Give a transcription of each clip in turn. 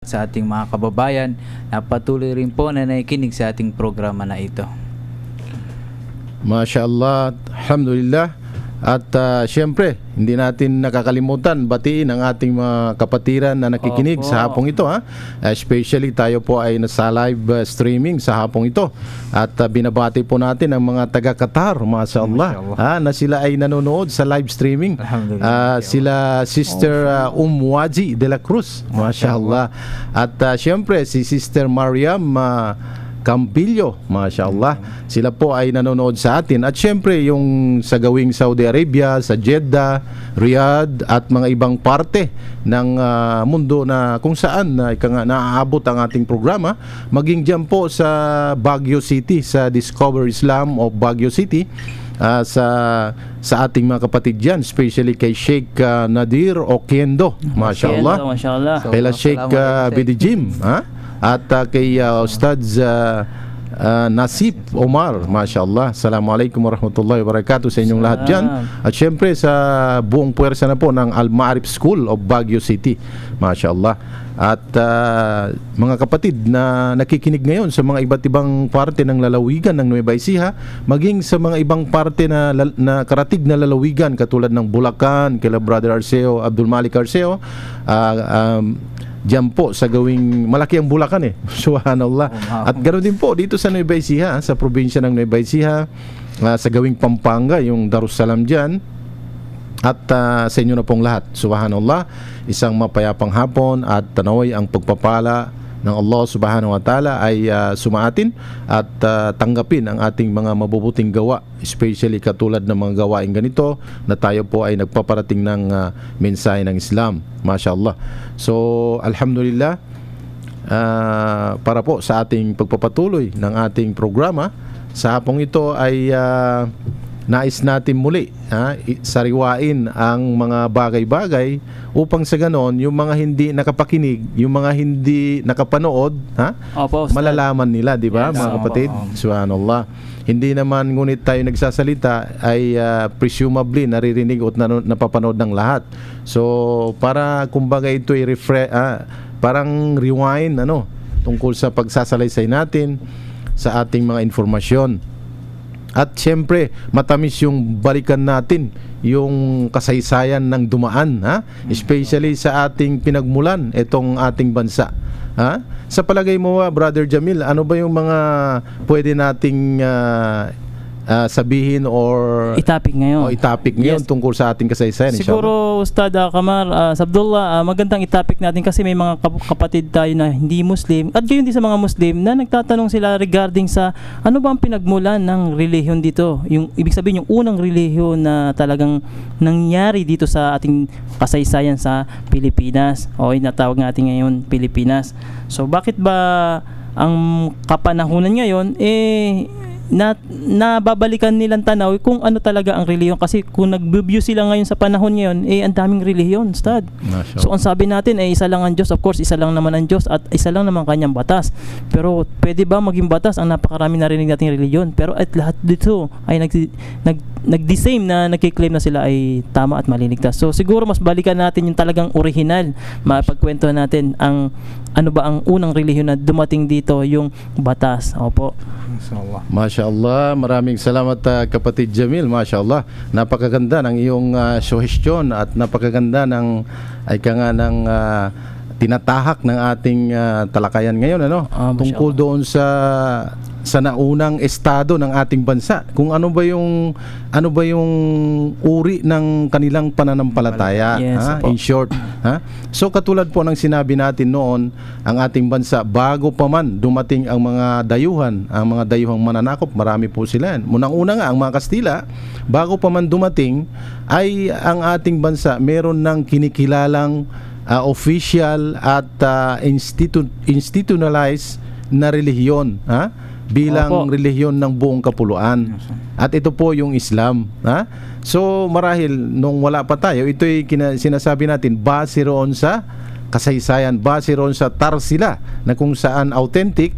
sa ating mga kababayan na patuloy rin po na nakikinig sa ating programa na ito. Masya Allah, Alhamdulillah. At siyempre, hindi natin nakakalimutan batiin ang ating mga kapatiran na nakikinig sa hapong ito. Especially tayo po ay nasa live streaming sa hapong ito. At binabati po natin ang mga taga-Qatar, Masya Allah, na sila ay nanonood sa live streaming. Sila Sister Waji de la Cruz, Masya Allah. At siyempre, si Sister Mariam Campillo, Masya Allah. Sila po ay nanonood sa atin. At syempre yung sa gawing Saudi Arabia, sa Jeddah, Riyadh at mga ibang parte ng mundo na kung saan naaabot ang ating programa. Maging dyan po sa Baguio City, sa Discover Islam of Baguio City, sa ating mga kapatid dyan, especially kay Sheikh Nadir Oquendo, Masya Allah. Kay Sheikh Bidijim, at kay Ustadz Nasib Omar, Masya Allah. Assalamualaikum warahmatullahi wabarakatuh sa inyong lahat dyan. At syempre sa buong puwersa na po ng Al-Ma'arif School of Baguio City, Masya Allah. At mga kapatid na nakikinig ngayon sa mga iba't ibang parte ng lalawigan ng Nueva Ecija, maging sa mga ibang parte na karatig na lalawigan katulad ng Bulacan, kila Brother Arceo, Abdul Malik Arceo, diyan po sa gawing malaki ang Bulacan Subhanallah. At ganoon din po dito sa Nueva Ecija, sa probinsya ng Nueva Ecija, sa gawing Pampanga, yung Darussalam diyan. At sa inyo na pong lahat, Subhanallah, isang mapayapang hapon at tanaway ang pagpapala ng Allah Subhanahu wa Ta'ala ay sumaatin at tanggapin ang ating mga mabubuting gawa, especially katulad ng mga gawain ganito na tayo po ay nagpaparating ng mensahe ng Islam, Masya Allah. So Alhamdulillah, para po sa ating pagpapatuloy ng ating programa sa hapong ito ay nais natin muli sariwain ang mga bagay-bagay upang sa ganon yung mga hindi nakapakinig, yung mga hindi nakapanood, malalaman nila, di ba, mga kapatid? Subhanallah. Hindi naman ngunit tayo nagsasalita ay presumably naririnig at napapanood ng lahat. So para kumbaga ito ay parang rewind tungkol sa pagsasalaysay natin sa ating mga informasyon. At siyempre, matamis yung balikan natin yung kasaysayan ng dumaan, especially sa ating pinagmulan itong ating bansa. Sa palagay mo, Brother Jamil, ano ba yung mga pwede nating sabihin or itapik ngayon tungkol sa ating kasaysayan? Siguro Ustad Kamar, Sabdullah, magandang itapik natin kasi may mga kapatid tayo na hindi Muslim at gayon din sa mga Muslim na nagtatanong sila regarding sa ano ba ang pinagmulan ng relihiyon dito, yung ibig sabihin yung unang relihiyon na talagang nangyari dito sa ating kasaysayan sa Pilipinas, o inatawag natin ngayon Pilipinas. So bakit ba ang kapanahunan ngayon nababalikan nilang tanaw kung ano talaga ang relihiyon, kasi kung nag-view sila ngayon sa panahon ngayon ang daming relihiyon, Ustad. So ang sabi natin isa lang ang Diyos, of course isa lang naman ang Diyos at isa lang naman kanyang batas, pero pwede ba maging batas ang napakarami narinig nating relihiyon, pero at lahat dito ay nag-the same na nagkiklaim na sila ay tama at maliligtas. So siguro mas balikan natin yung talagang original, mapagkwentuhan natin ang ano ba ang unang relihiyon na dumating dito, yung batas. Opo. Masya Allah, maraming salamat kapatid Jamil. Masya Allah, napakaganda ng iyong suhestyon at napakaganda ng tinatahak ng ating talakayan ngayon tungkol doon sa naunang estado ng ating bansa, kung ano ba yung uri ng kanilang pananampalataya. In short, so katulad po ng sinabi natin noon, ang ating bansa bago pa man dumating ang mga dayuhang mananakop, marami po sila. Unang-una nga ang mga Kastila, bago pa man dumating ay ang ating bansa meron ng kinikilalang official at institutionalized na relihiyon bilang relihiyon ng buong kapuluan. At ito po yung Islam. So marahil nung wala pa tayo, ito'y sinasabi natin base roon sa kasaysayan, base roon sa tarsila na kung saan authentic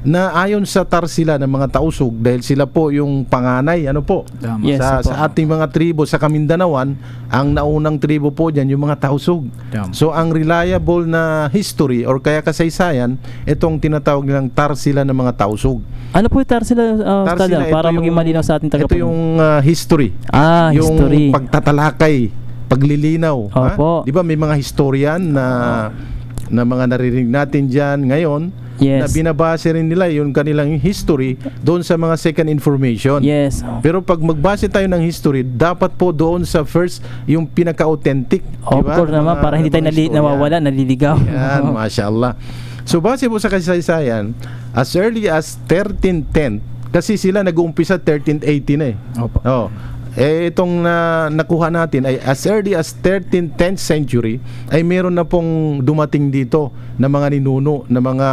na ayon sa Tarsila ng mga Tausug, dahil sila po yung panganay, ano po, Tama. Yes, sa, po. sa ating mga tribo sa Kamindanawan, ang naunang tribo po dyan yung mga Tausug. Tama. So ang reliable na history or kaya kasaysayan, itong tinatawag nilang Tarsila ng mga Tausug. Ano po yung Tarsila, Tarsila, para ito maging yung- malinaw sa ating Ito tagapanood? yung history. Yung history. Yung pagtatalakay, paglilinaw. Ha? Opo. Di ba may mga historian na mga naririnig natin dyan ngayon, na Yes. binabase rin nila yung kanilang history doon sa mga second information. Yes. Pero pag magbase tayo ng history, dapat po doon sa first, yung pinaka-authentic. Of course naman, para hindi tayo nawawala, naliligaw. Yan, mashallah. So base po sa kasaysayan, as early as 1310, kasi sila nag-uumpisa 1380 na eh. Opo. Oh. Itong nakuha natin ay as early as 13th century ay meron na pong dumating dito na mga ninuno na mga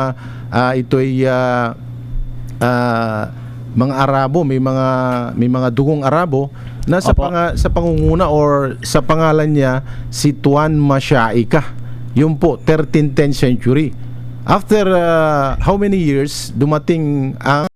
ito ay mga Arabo, may mga dugong Arabo na Opo. sa pangunguna or sa pangalan niya si Tuan Masyaika. Yun po 13th century. After how many years dumating ang